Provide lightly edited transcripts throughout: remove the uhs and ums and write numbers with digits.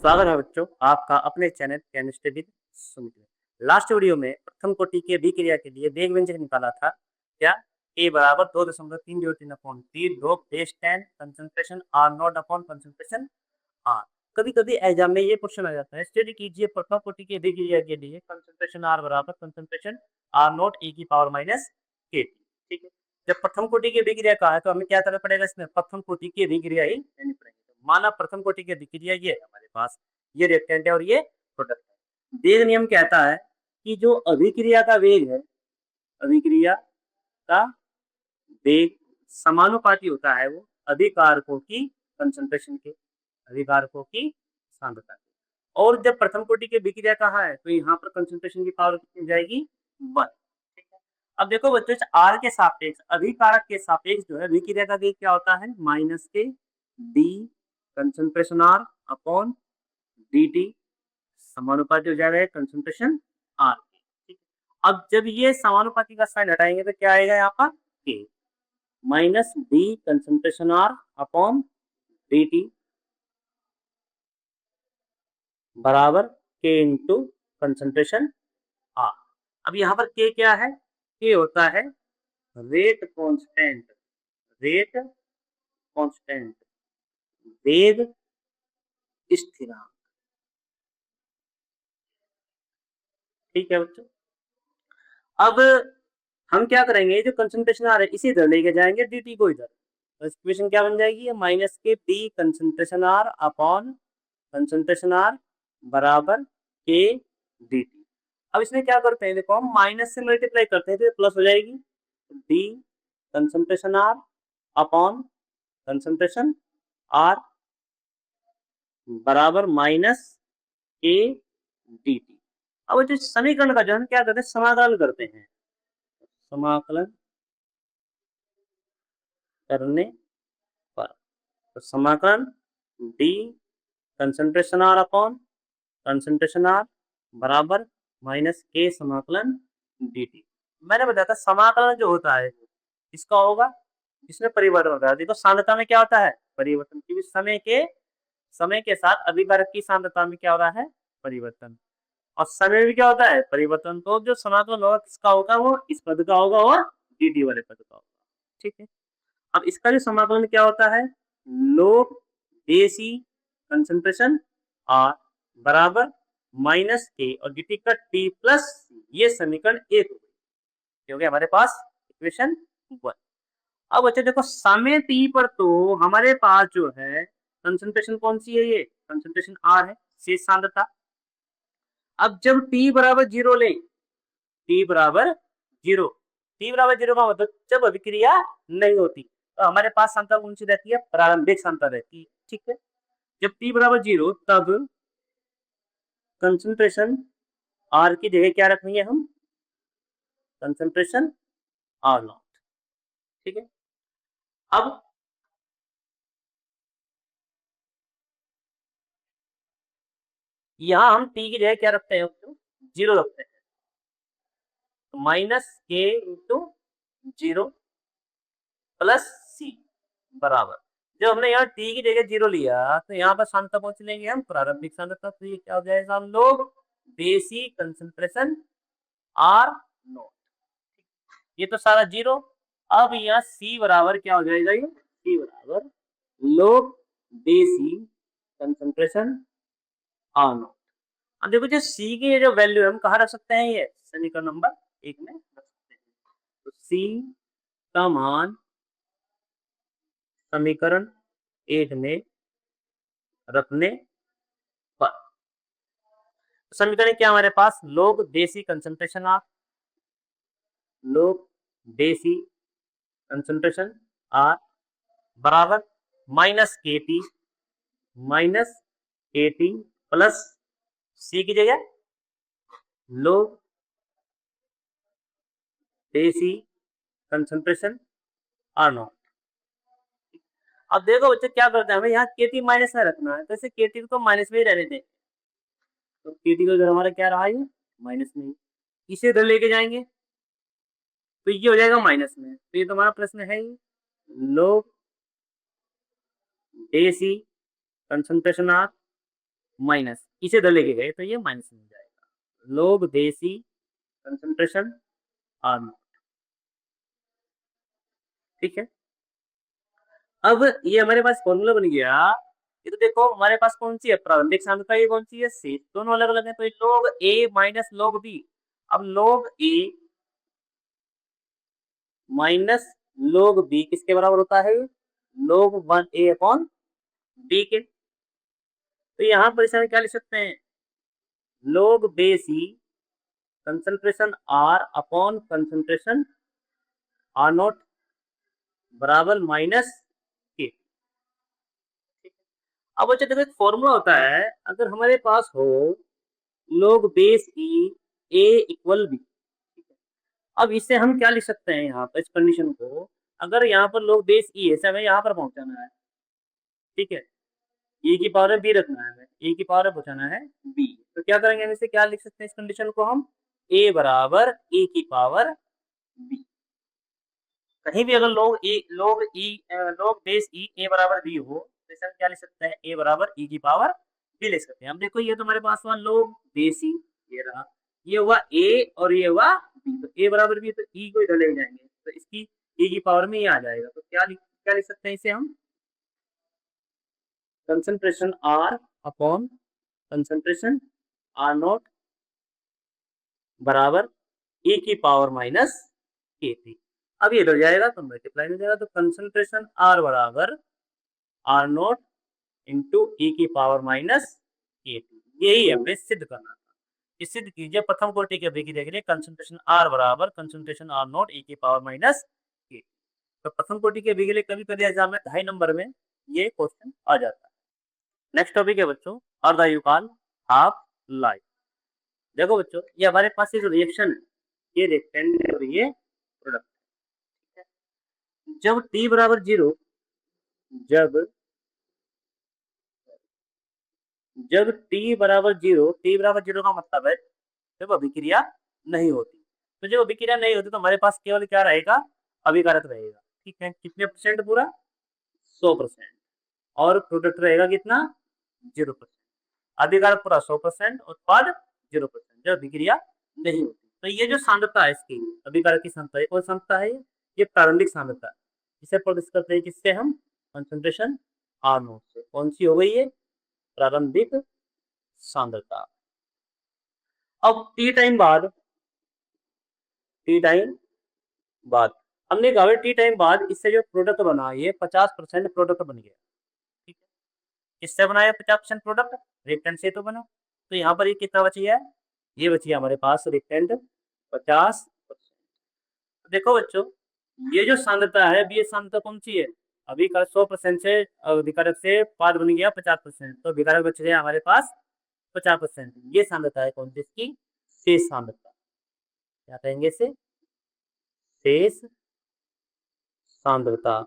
स्वागत है बच्चों आपका अपने चैनल केमिस्ट्री विद सुमित में। लास्ट वीडियो में प्रथम कोटि के अभिक्रिया के लिए वेग व्यंजक निकाला था। क्या a बराबर 2.303 log base 10 concentration r not upon concentration r। कभी कभी एग्जाम में ये क्वेश्चन आ जाता है, स्टडी कीजिए प्रथम कोटि के अभिक्रिया के लिए कंसंट्रेशन r बराबर कंसंट्रेशन r नॉट e की पावर माइनस के टी। ठीक है, जब प्रथम कोटि की अभिक्रिया का है तो हमें क्या करना पड़ेगा, इसमें प्रथम कोटि की अभिक्रिया ही लेनी पड़ेगी। माना प्रथम कोटि की अभिक्रिया ये है हमारे पास, ये रिएक्टेंट है और ये प्रोडक्ट है। वेग नियम कहता है कि जो अभिक्रिया का वेग है, अभिक्रिया का वेग समानुपाती होता है वो अभिकारकों की कंसंट्रेशन के, अभिकारकों की सांद्रता के। और जब प्रथम कोटि की अभिक्रिया कहा है तो यहाँ पर कंसंट्रेशन की पावर कितनी जाएगी, 1। ठीक है, अब देखो बच्चों, आर के सापेक्ष अभिकारक के सापेक्ष जो है अभिक्रिया का वेग क्या होता है, minus K d concentration R upon d t समानुपाती हो जाएगा कंसंट्रेशन आर के। ठीक है, अब जब ये समानुपाती का साइन हटाएंगे तो क्या आएगा यहाँ पर, K minus d concentration R upon d t बराबर के इंटू कंसंट्रेशन आर। अब यहाँ पर के क्या है, के होता है रेट कांस्टेंट, रेट कांस्टेंट वेग स्थिरांक। ठीक है बच्चों, अब हम क्या करेंगे, जो कंसंट्रेशन आ रहा है इसी इधर लेके जाएंगे dt को इधर, तो इक्वेशन क्या बन जाएगी, माइनस के p concentration r upon concentration r बराबर के dt। अब इसमें क्या करते हैं, देखो हम माइनस से मल्टीप्लाई करते हैं तो प्लस हो जाएगी, d concentration r upon concentration r बराबर माइनस के dt। अब जो समीकरण का जो हम क्या करते हैं, समाकलन करते हैं, समाकलन करने पर तो समाकलन d concentration r upon concentration r बराबर माइनस के समाकलन dt। मैंने बताया था समाकलन जो होता है इसका होगा, इसमें परिवर्तन होता है। देखो सांद्रता में क्या होता है, परिवर्तन, क्योंकि समय के साथ अभिकारक की सांद्रता में क्या हो रहा है, परिवर्तन, और समय में क्या होता है, परिवर्तन। तो जो समाकलन होगा किसका होगा, वो इस पद का होगा और dt वाले पद का होगा। ठीक है, अब इसका जो समाकलन क्या होता है, लोग देसी कंसंट्रेशन आर बराबर माइनस के और dt का t प्लस, ये समीकरण 1 हो गई क्योंकि हमारे पास इक्वेशन 1। अब बच्चे देखो समय t पर तो हमारे पास जो है कंसंट्रेशन कौन सी है, ये कंसंट्रेशन r है, शेष सांद्रता। अब जब t बराबर 0 ले, t बराबर 0, t बराबर 0 का मतलब जब अभिक्रिया नहीं होती तो हमारे पास सांद्रता कौन सी रहती है, प्रारंभिक सांद्रता रहती है। ठीक है, जब t बराबर 0 तब कंसंट्रेशन r की जगह क्या रखेंगे हम, कंसंट्रेशन r नॉट। ठीक है, अब यहां हम t की जगह क्या रखते हैं, 0 रखते हैं, तो माइनस के इंटू 0 प्लस सी बराबर, जब हमने यहाँ t की जगह 0 लिया तो यहाँ पर सांद्रता पहुंच लेंगे हम प्रारंभिक सांद्रता, तो ये क्या हो जाएगा, हम लोग बेसिक कंसंट्रेशन आर नॉट, ये तो सारा 0। अब यहाँ c बराबर क्या हो जाएगा, ये c बराबर लोग बेसिक कंसंट्रेशन आर नॉट। अब देखो जो c की ये जो वैल्यू है हम कहाँ रख सकते हैं, ये समीकरण नंबर 1 में रख सकते हैं। तो c का मान समीकरण 1 में रखने पर समीकरण क्या हमारे पास, लोग देसी कंसंट्रेशन आर, लोग देसी कंसंट्रेशन आर बराबर माइनस के टी प्लस सी की जगह लोग देसी कंसंट्रेशन आर नॉट। अब देखो बच्चे क्या करते हैं, हमें यहाँ के टी माइनस में रखना है, तो इसे के टी को माइनस में ही रहने दें, तो के टी को हमारा क्या रहा है, माइनस में, इसे इधर लेके जाएंगे तो ये हो जाएगा माइनस में। तो ये तुम्हारा प्रश्न है, लोग देसी कंसंट्रेशन आर माइनस, इसे इधर लेके गए तो ये माइनस में जाएगा। लोग देसी कंसंट्रेशन आर नॉट, ठीक है। अब ये हमारे पास फॉर्मूला बन गया। ये तो देखो हमारे पास कौन सी है प्रारंभिक सांद्रता, ये कौन सी है सी, दोनों अलग अलग है, तो लोग ए माइनस लोग बी। अब लोग ए माइनस लोग बी किसके बराबर होता है, लोग 1a अपॉन बी के। तो यहाँ पर इसे क्या लिख सकते हैं, लोग बेसी concentration R upon concentration R not बराबर माइनस के। अब बच्चे देखो एक फॉर्मूला होता है, अगर हमारे पास हो लोग बेस ई ए इक्वल बी, अब इससे हम क्या लिख सकते हैं यहाँ पर इस कंडीशन को, अगर यहाँ पर लोग बेस ई है, हमें यहाँ पर पहुंचाना है, ठीक है, ए की पावर में बी रखना है, हमें ए की पावर में पहुंचाना है बी, तो क्या करेंगे हम इसे क्या लिख सकते हैं इस कंडीशन को, हम ए बराबर ए की पावर बी। कहीं भी अगर लोग बेस ई ए बराबर बी हो तो इसे हम क्या लिख सकते हैं, ए बराबर ई की पावर बी लिख सकते हैं। अब देखो ये तो हमारे पास हुआ लोग बेस ई, ये रहा, ये हुआ ए और ये हुआ बी, तो ए बराबर बी, तो ई को इधर ले जाएंगे तो इसकी ई की पावर में ये आ जाएगा, तो क्या लिख सकते हैं इसे हम, concentration R upon concentration R not बराबर ई की पावर माइनस के टी। अब ये इधर जाएगा तो मल्टीप्लाई हो जाएगा, तो कंसंट्रेशन आर बराबर आर नॉट इंटू ई की पावर माइनस के टी, यही हमें सिद्ध करना था। ये सिद्ध कीजिए प्रथम कोटि के अभिक्रिया के लिए कंसंट्रेशन आर बराबर कंसंट्रेशन आर नॉट ई की पावर माइनस के। तो प्रथम कोटि के अभिक्रिया कभी कभी एग्जाम में 2.5 नंबर में ये क्वेश्चन आ जाता है। नेक्स्ट टॉपिक है बच्चों अर्धायुकाल हाफ लाइफ। देखो बच्चों ये हमारे पास ये जो रिएक्शन है, ये रिएक्टेंट और ये प्रोडक्ट, जब t बराबर 0, जब जब t बराबर 0, t बराबर 0 का मतलब है जब अभिक्रिया नहीं होती, तो जब अभिक्रिया नहीं होती तो हमारे पास केवल क्या रहेगा, अभिकारक रहेगा, ठीक है, कितने परसेंट, पूरा 100%, और प्रोडक्ट रहेगा कितना 0%। अभिकारक पूरा 100%, उत्पाद 0%, जब अभिक्रिया नहीं होती। तो ये जो सांद्रता है इसकी अभिकारक की सांद्रता, कौन सांद्रता है, ये प्रारंभिक सांद्रता, इसे प्रदर्शित करते हैं किससे, हम कंसंट्रेशन आर नॉट से। कौन सी हो गई ये प्रारंभिक सांद्रता। अब टी टाइम बाद हमने कहा टी टाइम बाद इससे जो प्रोडक्ट बना ये 50% प्रोडक्ट बन गया, ठीक है, किससे बनाया 50% प्रोडक्ट, रिएक्टेंट से तो बना। तो यहाँ पर ये कितना बची है, ये बची है हमारे पास रिएक्टेंट 50%। देखो बच्चों ये जो सांद्रता है, ये सांद्रता कौन सी है, अभी का 100% से विकारक से पाद बन गया 50%, तो विकारक बच गया हमारे पास 50%। ये सांद्रता है कौन सी, इसकी शेष सांद्रता, क्या कहेंगे इसे, शेष सांद्रता,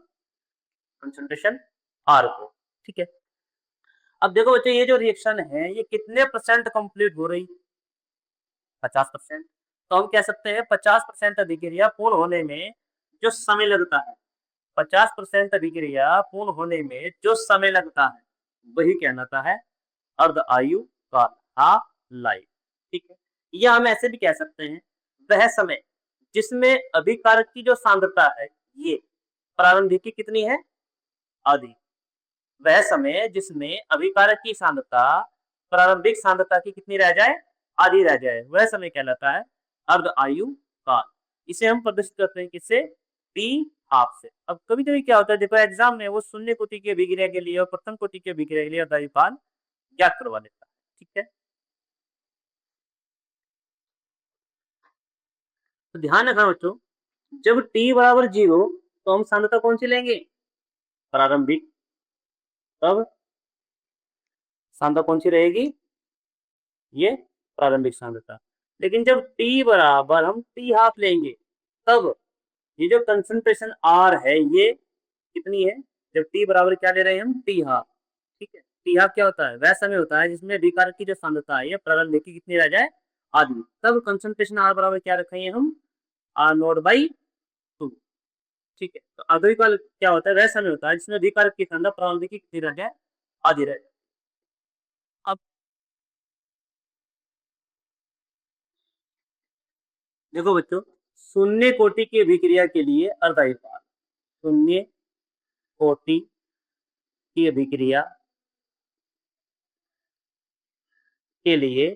कंसंट्रेशन आर को, ठीक है। अब देखो बच्चों ये जो रिएक्शन है ये कितने परसेंट कंप्लीट हो रही, 50%। तो हम कह सकते हैं 50% अभिक्रिया पूर्ण होने में जो समय लगता है, 50% अभिक्रिया पूर्ण होने में जो समय लगता है वही कहलाता है अर्ध आयु काल, हाफ लाइफ, ठीक है। या हम ऐसे भी कह सकते हैं वह समय जिसमें अभिकारक की जो सांद्रता है ये प्रारंभिक की कितनी है, आधी, वह समय जिसमें अभिकारक की सांद्रता प्रारंभिक सांद्रता की कितनी रह जाए, आधी रह जाए, वह समय कहलाता है अर्ध आयु काल। इसे हम प्रदर्शित करते हैं किससे, टी हाफ से। अब कभी कभी क्या होता है, देखो एग्जाम में वो शून्य कोटि के अभिक्रिया के लिए और प्रथम कोटि के अभिक्रिया के लिए अर्ध आयु काल ज्ञात करवा देता है, ठीक है। तो ध्यान रखना बच्चों, जब t बराबर 0 तो हम सांद्रता कौन सी लेंगे, प्रारंभिक, तब सांद्रता कौन सी रहेगी, ये प्रारंभिक सांद्रता। लेकिन जब t बराबर हम t हाफ लेंगे तब ये जो कंसंट्रेशन r है ये कितनी है, जब t बराबर क्या ले रहे हैं हम, t हाफ, ठीक है। t हाफ क्या होता है, वह समय होता है जिसमें विकारक की जो सांद्रता है ये प्रारंभिक की कितनी रह जाए, आधी, तब कंसंट्रेशन r बराबर क्या रखेंगे हम, r नॉट बाई 2, ठीक है। तो अर्धविकल क्या होता है, वह समय होता है जिसमें विकारक की सांद्रता प्रारंभिक की कितनी रह जाए, आधी रह जाए। अब देखो बच्चों, शून्य कोटि की अभिक्रिया के लिए अर्धायुपाल, शून्य कोटि की अभिक्रिया के लिए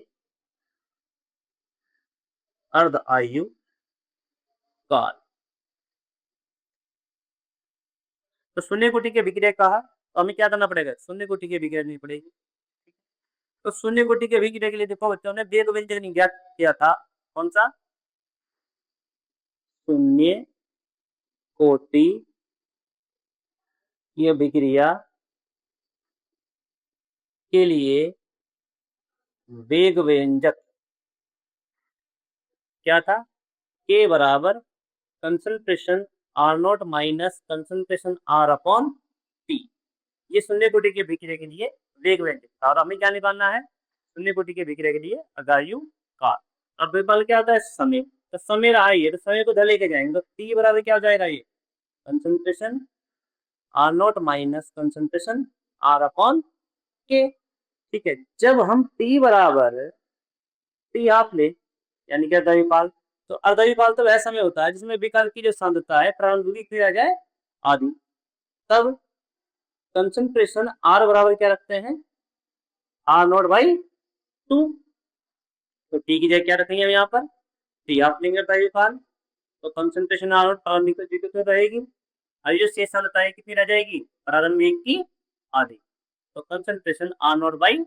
अर्ध आयु काल। तो शून्य कोटि की अभिक्रिया कहा तो हमें क्या करना पड़ेगा, शून्य कोटि की अभिक्रिया नहीं पड़ेगी। तो शून्य कोटि की अभिक्रिया के लिए देखो बच्चों ने वेग व्यंजक ज्ञात किया था, कौन सा, शून्य कोटि की अभिक्रिया के लिए वेग व्यंजक क्या था, के बराबर concentration R not minus concentration R upon t. ये शून्य कोटि की अभिक्रिया के लिए वेग व्यंजक था। और हमें क्या निकालना है, शून्य कोटि की अभिक्रिया के लिए अगायु काल। अब वेग क्या होता है, समय। तो समय रहा है, तो समय को धर लेके जाएंगे, तो टी बराबर क्या हो जाएगा, ये concentration R not minus concentration R upon K. ठीक है, जब हम टी बराबर टी हाफ ले, यानी कि अर्धविपाल, तो अर्धविपाल तो वह समय होता है जिसमें विकल्प की जो सांद्रता है प्रारंभिक की जाए आदि, तब कंसंट्रेशन आर बराबर क्या रखते हैं, आर नॉट बाई 2। तो टी की जगह क्या रखेंगे हम यहाँ पर, टी हाफ लेंगे अर्धविपाल, तो कंसंट्रेशन आर नॉट प्रारंभिक तो रहेगी, और जो शेष सांद्रता है कितनी रह जाएगी, प्रारंभिक की आधी। तो concentration R not by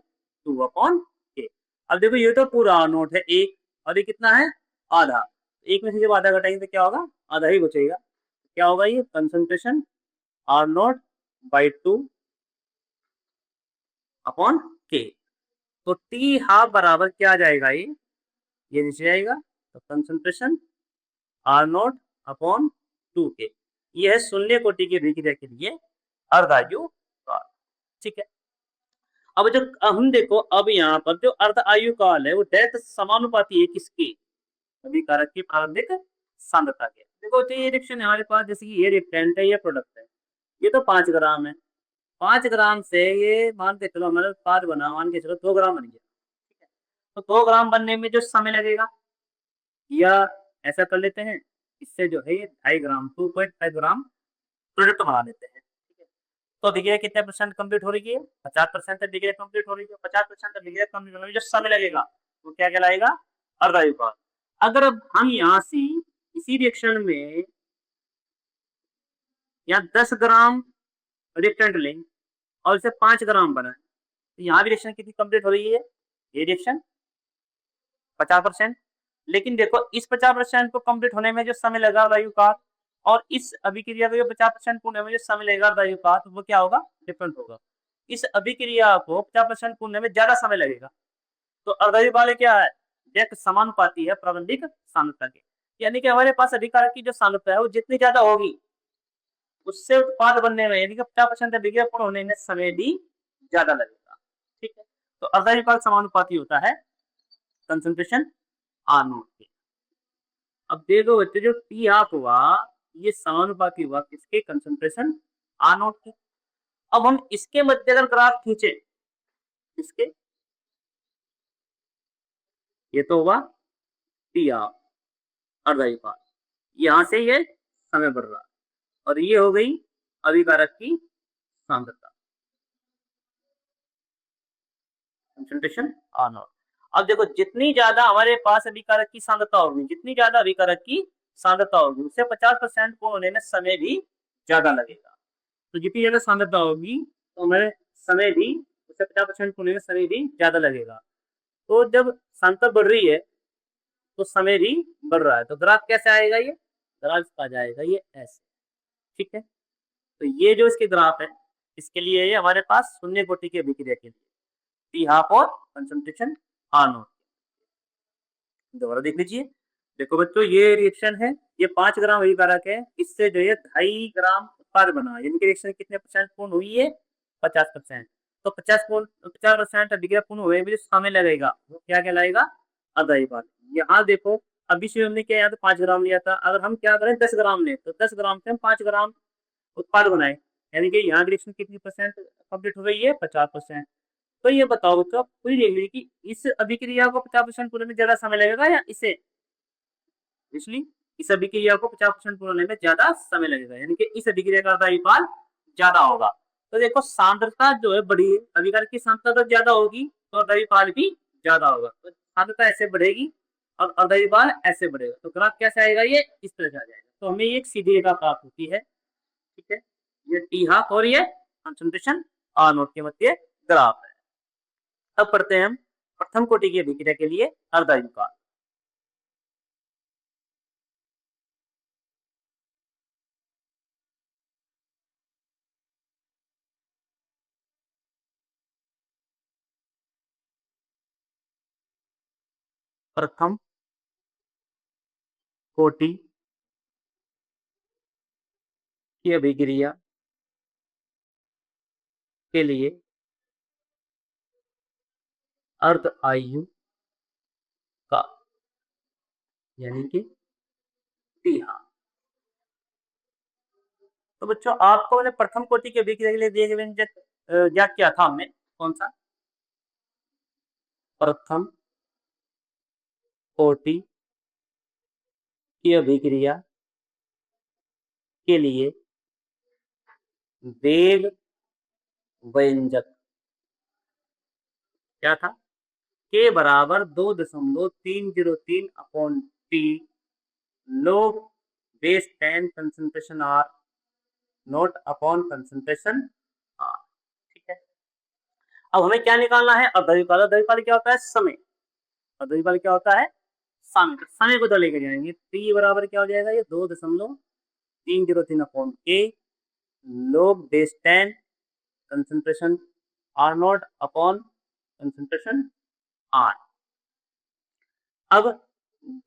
2 upon K. अब देखो ये तो पूरा आर नॉट है एक, और ये कितना है, आधा। एक में से जब आधा घटाएंगे तो क्या होगा, आधा ही बचेगा। क्या होगा, ये concentration R not by 2 upon K. तो टी हाफ बराबर क्या आ जाएगा, ये नीचे जाएगा, तो कंसंट्रेशन आर नॉट अपॉन 2 के। ये है शून्य कोटि की अभिक्रिया के लिए अर्धायु काल। ठीक है, अब जो हम देखो, अब यहाँ पर जो अर्ध आयु काल है वो डेथ समानुपाती है किसकी, अभिकारक की प्रारंभिक सांद्रता के। देखो तो ये रिएक्शन है हमारे पास, जैसे कि ये रिएक्टेंट है, ये प्रोडक्ट है, ये तो 5 ग्राम है, 5 ग्राम से ये मान के चलो हमारे पास बना, मान के चलो 2 ग्राम बन गया। ठीक है, तो 2 ग्राम बनने में जो समय लगेगा, या ऐसा कर लेते हैं, इससे जो है ये 2.5 ग्राम 2.5 ग्राम प्रोडक्ट बना लेते हैं। ठीक है, तो अभिक्रिया कितने परसेंट कंप्लीट हो रही है, 50% अभिक्रिया कंप्लीट हो रही है। 50% अभिक्रिया कंप्लीट होने में जो समय लगेगा वो क्या कहलाएगा, अर्धायु काल। अगर अब हम यहाँ से इसी रिएक्शन में यहाँ 10 ग्राम रिएक्टेंट लें और इसे 5 ग्राम बनाए, तो यहाँ भी रिएक्शन कितनी कंप्लीट हो रही है, ये रिएक्शन 50%। लेकिन देखो इस 50% को कंप्लीट होने में जो समय लगा अर्धायु काल, और इस अभिक्रिया को 50% पूर्ण में जो समय लगेगा अर्धायु काल, वो क्या होगा, डिफरेंट होगा। इस अभिक्रिया को 50% पूर्ण में ज्यादा समय लगेगा, तो अर्धायु काल क्या है, एक समानुपाती है प्रारंभिक सांद्रता के। यानी कि हमारे पास अभिकारक की जो सांद्रता है वो जितनी ज्यादा होगी, उससे उत्पाद बनने में, यानी कि 50% अभिक्रिया पूर्ण होने में समय भी ज्यादा लगेगा। ठीक है, तो अर्धायु काल समानुपाती होता है कंसंट्रेशन आर नॉट के। अब देखो बच्चे, जो टी हाफ हुआ ये समानुपाती हुआ किसके, कंसंट्रेशन आर नॉट के। अब हम इसके मध्य अगर ग्राफ खींचे, इसके, ये तो हुआ टी हाफ अर्धायु काल, यहां से ये समय बढ़ रहा, और ये हो गई अभिकारक की सांद्रता, कंसंट्रेशन आर नॉट। अब देखो जितनी ज्यादा हमारे पास अभिकारक की सांद्रता होगी, जितनी ज्यादा अभिकारक की सांद्रता होगी, उससे 50% को होने में समय भी ज्यादा लगेगा। तो जितनी ज्यादा सांद्रता होगी तो हमें समय भी, उससे 50% को होने में समय भी ज्यादा लगेगा। तो जब सांद्रता बढ़ रही है तो समय भी बढ़ रहा है, तो ग्राफ कैसे आएगा, ये ग्राफ आ जाएगा ये ऐसे। ठीक है, तो ये जो इसके ग्राफ है, इसके लिए ये हमारे पास शून्य कोटि की अभिक्रिया के लिए टी हाफ और कंसंट्रेशन आर नॉट। दोबारा देख लीजिए, देखो बच्चों ये रिएक्शन है, ये 5 ग्राम अभिकारक है, इससे जो है 2.5 ग्राम उत्पाद बना, यानी कि रिएक्शन कितने परसेंट पूर्ण हुई है, 50%। तो 50% अभिक्रिया पूर्ण हुए भी समय लगेगा, वो क्या कहलाएगा, अर्धायु काल। यहाँ देखो अभी से हमने क्या, यहाँ तो 5 ग्राम लिया था, अगर हम क्या करें 10 ग्राम ले, तो 10 ग्राम से हम 5 ग्राम उत्पाद बनाए, यानी कि यहाँ रिएक्शन कितनी परसेंट कंप्लीट हो गई है, 50%। तो ये बताओ बच्चों, पूरी देख लीजिए कि इस अभिक्रिया को 50% पूरे में ज्यादा समय लगेगा या इसे, इसलिए इस अभिक्रिया को 50% पूर्ण होने में ज्यादा समय लगेगा, यानी कि इस अभिक्रिया का अर्धायुकाल ज्यादा होगा। तो देखो सांद्रता जो है बड़ी है, अभिकारक की सांद्रता तो ज्यादा होगी तो अर्धायुकाल भी ज्यादा होगा। तो सांद्रता ऐसे बढ़ेगी और अर्धायुकाल ऐसे बढ़ेगा, तो ग्राफ कैसे आएगा, ये इस तरह से आ जाएगा। तो हमें ये एक सीधी रेखा प्राप्त होती है, ठीक है। ये टी हाफ और ये कंसंट्रेशन आर नोट के मध्य ग्राफ है। अब पढ़ते हैं हम प्रथम कोटि की अभिक्रिया के लिए अर्धायुकाल। प्रथम कोटि की अभिक्रिया के लिए अर्ध आयु का यानी कि टी हाफ। तो बच्चों आपको मैंने प्रथम कोटि के अभिक्रिया के लिए वेग व्यंजक ज्ञात किया था हमने, कौन सा, प्रथम कोटि की अभिक्रिया के लिए वेग व्यंजक क्या था, के बराबर 2.303 upon t log base 10 concentration R not upon concentration R, ठीक है। अब हमें क्या निकालना है, अर्धायुकाल। अर्धायुकाल क्या होता है, समय। अर्धायुकाल क्या होता है, समय। तो समय को तो लेकर जाएंगे, टी बराबर क्या हो जाएगा, ये 2.303 अपॉन के log base 10 concentration R not upon concentration R. अब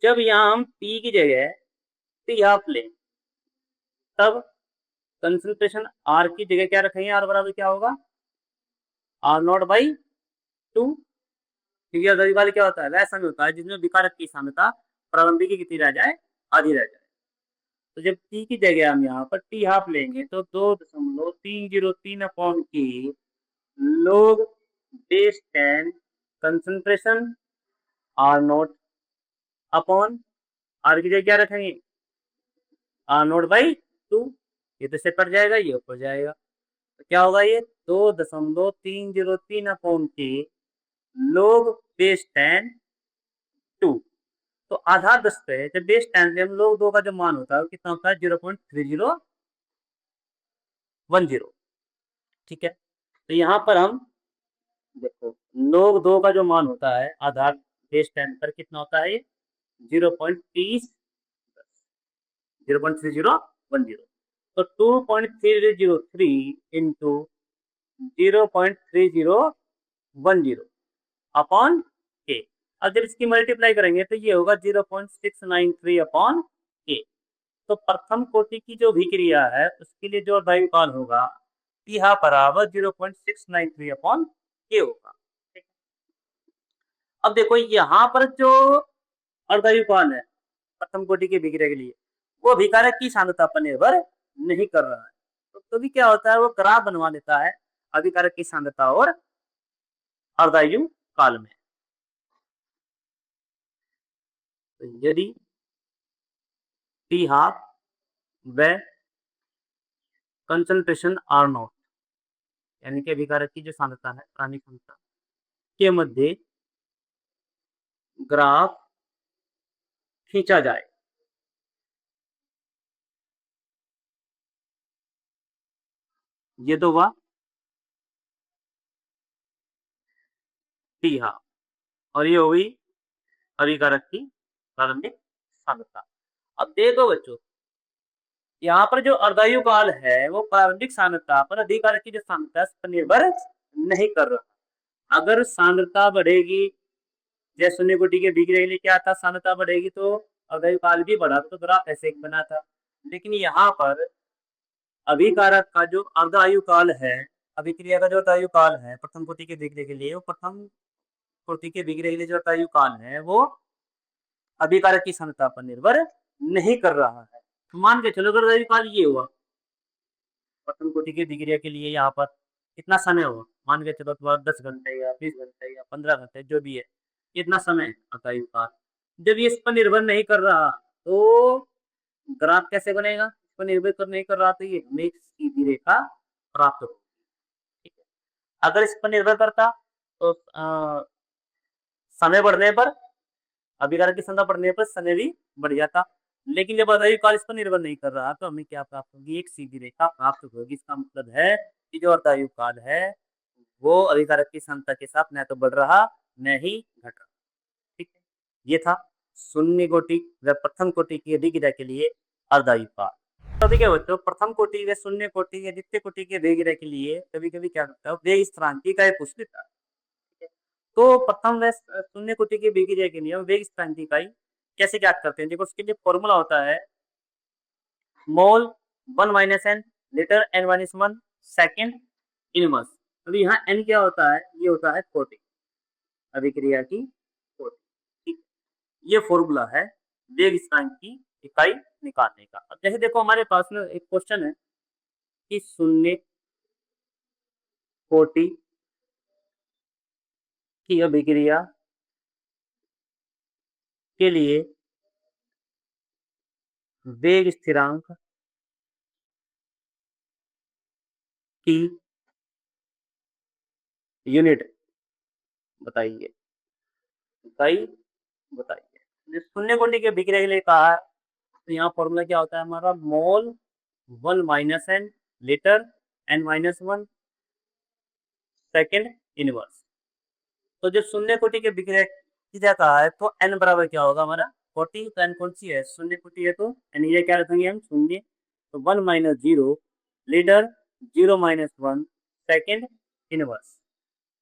जब यहाँ हम पी की जगह टी हाफ लें, तब कंसंट्रेशन आर की जगह क्या रखेंगे, आर बराबर क्या होगा, आर नॉट बाई 2, क्योंकि अर्धायुकाल क्या होता है, वह समय होता है जिसमें विकारक की सांद्रता प्रारंभिक की कितनी रह जाए, आधी रह जाए। तो जब टी की जगह हम यहाँ पर टी हाफ लेंगे तो 2.303 अपॉन की log base 10 concentration R not upon R की जगह क्या रखेंगे, आर नोट बाई 2, ये तो से कट जाएगा, ये ऊपर जाएगा, तो क्या होगा, ये 2.303 अपॉन की log base 10 2। तो आधार 10 पे जब बेस 10 से हम लोग 2 का जो मान होता है वो कितना होता है, 0.3010, ठीक है। तो यहाँ पर हम देखो log 2 का जो मान होता है आधार बेस 10 पर कितना होता है, ये 0.3010, तो 2.303 इंटू 0.3010 अपॉन के। अब जब इसकी मल्टीप्लाई करेंगे तो ये होगा 0.693 अपॉन के। तो प्रथम कोटि की जो अभिक्रिया है उसके लिए जो अर्धायुकाल होगा टी हाफ बराबर 0.693 अपॉन के होगा। अब देखो यहाँ पर जो अर्धायुकाल है प्रथम कोटि की अभिक्रिया के लिए वो अभिकारक की सांद्रता पर निर्भर नहीं कर रहा है। तो कभी क्या होता है, वो ग्राफ बनवा देता है अभिकारक की सांद्रता और अर्धायुकाल में। तो यदि टी हाफ व कंसंट्रेशन आर नॉट यानी कि अभिकारक की जो सांद्रता है प्राणिक सांद्रता के मध्य ग्राफ खींचा जाए, ये तो हुआ टी हाफ और ये हुई अभिकारक की प्रारंभिक सांद्रता। अब देखो बच्चों यहाँ पर जो अर्धायुकाल है वो प्रारंभिक सांद्रता पर अभिकारक की जो सांद्रता पर निर्भर नहीं कर रहा। अगर सांद्रता बढ़ेगी, जैसे शून्य कोटि के अभिक्रिया के लिए क्या था, सांद्रता बढ़ेगी तो अर्धायुकाल भी बढ़ा, तो ग्राफ ऐसे एक बना था। लेकिन यहाँ पर अभिकारक का जो अर्धायुकाल है, अभिक्रिया का जो अर्धायुकाल है प्रथम कोटि के अभिक्रिया के लिए, वो प्रथम कोटि के अभिक्रिया के लिए जो अर्धायुकाल है वो अभिकारक की सांद्रता पर निर्भर नहीं कर रहा है। तो मान के चलो अगर अर्धायुकाल ये हुआ प्रथम कोटि की अभिक्रिया के लिए, यहाँ पर कितना समय हुआ, मान के चलो तो 10 घंटे या 20 घंटे या 15 घंटे जो भी है, इतना समय अर्धायुकाल। जब ये इस पर निर्भर नहीं कर रहा तो ग्राफ कैसे बनेगा, इस पर निर्भर कर नहीं कर रहा, तो ये हमें एक सीधी रेखा प्राप्त होगी। ठीक है, अगर इस पर निर्भर करता तो समय बढ़ने पर, अभिकारक की संख्या बढ़ने पर समय भी बढ़ जाता, लेकिन जब अदायु काल इस पर निर्भर नहीं कर रहा तो हमें क्या प्राप्त होगी, एक सीधी रेखा प्राप्त होगी। इसका मतलब है कि जो अदायु काल है वो अभिकारक की संख्या के साथ न तो बढ़ रहा न ही घट रहा। ठीक है, ये था शून्य कोटि व प्रथम कोटि की अभिक्रिया के लिए अर्धायु काल। तो देखिए बच्चों, प्रथम कोटि व शून्य कोटि या द्वितीय कोटि की अभिक्रिया के लिए कभी कभी क्या होता है, वेग स्थिरांक की इकाई पूछ लेता है। ठीक है, तो प्रथम व शून्य कोटि की अभिक्रिया के लिए हम वेग स्थिरांक की इकाई कैसे ज्ञात करते हैं, देखो उसके लिए फॉर्मूला होता है mole 1 minus n litre n minus 1 second inverse. अभी यहाँ एन क्या होता है, ये होता है कोटि, अभिक्रिया की कोटि। ठीक, ये फॉर्मूला है वेग स्थिरांक की इकाई निकालने का। अब जैसे देखो हमारे पास में एक क्वेश्चन है कि शून्य कोटि की अभिक्रिया के लिए वेग स्थिरांक की यूनिट बताइए, इकाई बताइए। शून्य कोटि के अभिक्रिया के लिए कहा है, तो यहाँ फॉर्मूला क्या होता है हमारा, mole 1 minus n litre n minus 1 second inverse. तो जो शून्य कोटि के अभिक्रिया की कहा है तो एन बराबर क्या होगा हमारा, कोटि, तो एन कौन सी है, शून्य कोटि है, तो एन ये क्या रखेंगे हम, शून्य, तो 1 minus 0 litre 0 minus 1 second inverse.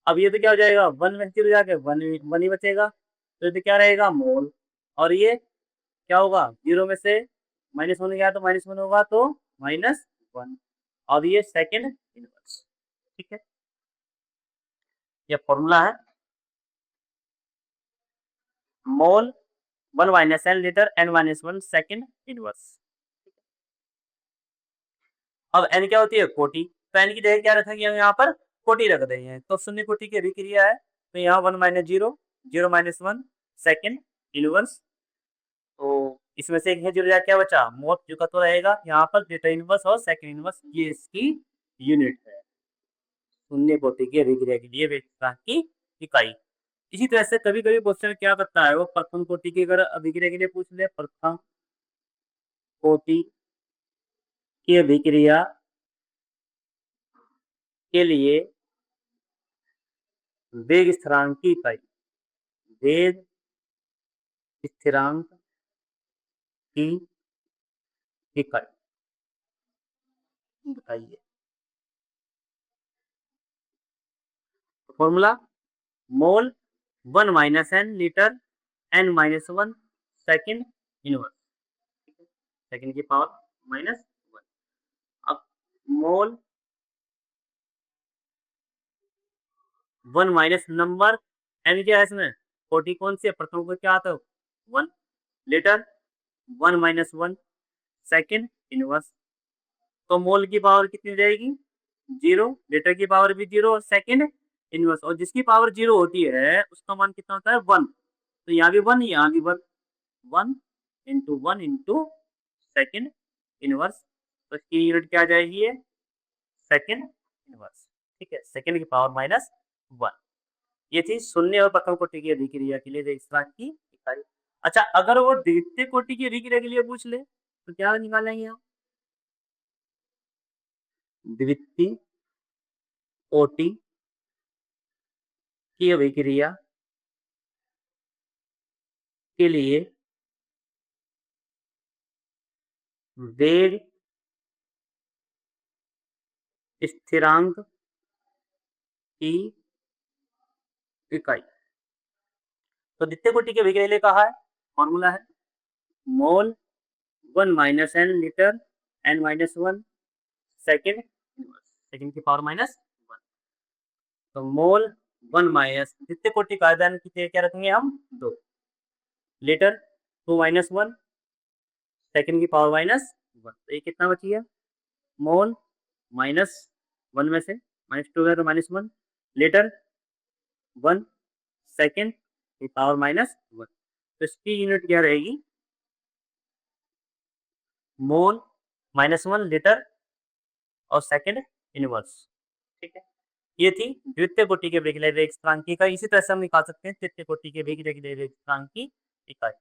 अब ये तो क्या हो जाएगा, 1 में 0 जाके 1 ही बचेगा, तो ये तो क्या रहेगा मोल, और ये क्या होगा, 0 में से -1 गया तो -1 होगा, तो -1, और ये सेकेंड इनवर्स। ठीक है, ये फॉर्मूला है mole 1 minus n litre n minus 1 second inverse. अब एन क्या होती है, कोटि, तो एन की जगह क्या रखेंगे हम यहाँ पर, कोटि रख देंगे, तो शून्य कोटि की अभिक्रिया है, तो यहाँ 1 माइनस 0 0 माइनस 1 सेकेंड इनवर्स, तो इसमें से एक है 0 क्या बचा, मोट जो का तो रहेगा यहाँ पर डेटा इनवर्स और सेकेंड इनवर्स, ये इसकी यूनिट है शून्य कोटि की अभिक्रिया के लिए वेग स्थिरांक की इकाई। इसी तरह से कभी कभी क्वेश्चन क्या करता है, वो प्रथम कोटि की अगर अभिक्रिया के लिए पूछ ले, प्रथम कोटि की अभिक्रिया के लिए वेग स्थिरांक की इकाई, वेग स्थिरांक की इकाई बताइए। Formula mole 1 minus n litre n minus 1 second inverse, second की पावर -1। अब मोल 1 माइनस नंबर एन क्या है इसमें, कोटि कौन सी है, प्रथम को क्या आता है 1 लीटर 1 माइनस 1 सेकेंड इनवर्स, तो मोल की पावर कितनी हो जाएगी, 0, लीटर की पावर भी 0 और सेकेंड इनवर्स, और जिसकी पावर 0 होती है उसका मान कितना होता है 1, तो यहाँ भी 1 यहाँ भी 1, 1 इंटू सेकेंड इनवर्स, तो इसकी यूनिट क्या आ जाएगी, ये सेकेंड इनवर्स। ठीक है, सेकेंड की पावर -1। ये थी शून्य और प्रथम कोटि की अभिक्रिया के लिए वेग स्थिरांक की इकाई। अच्छा, अगर वो द्वितीय कोटि की अभिक्रिया के लिए पूछ ले तो क्या निकालेंगे हम, द्वितीय कोटि की अभिक्रिया के लिए वेग स्थिरांक की इकाई। तो द्वितीय कोटि की अभिक्रिया के लिए कहा है, फॉर्मूला है mole 1 minus n litre n minus 1 second, second की पावर -1, तो मोल 1 माइनस द्वितीय कोटि का आयतन की क्या रखेंगे हम 2 लीटर 2 माइनस 1 सेकेंड की पावर -1, तो ये कितना बची है, मोल -1 में से -2 है तो -1 लीटर 1 सेकेंड की पावर -1, तो इसकी यूनिट क्या रहेगी मोल, -1 लीटर और सेकंड इनवर्स। ठीक है, ये थी द्वितीय कोटि के विकिरण स्थिरांक की इकाई। इसी तरह से हम निकाल सकते हैं तृतीय कोटि के विकिरण स्थिरांक की इकाई।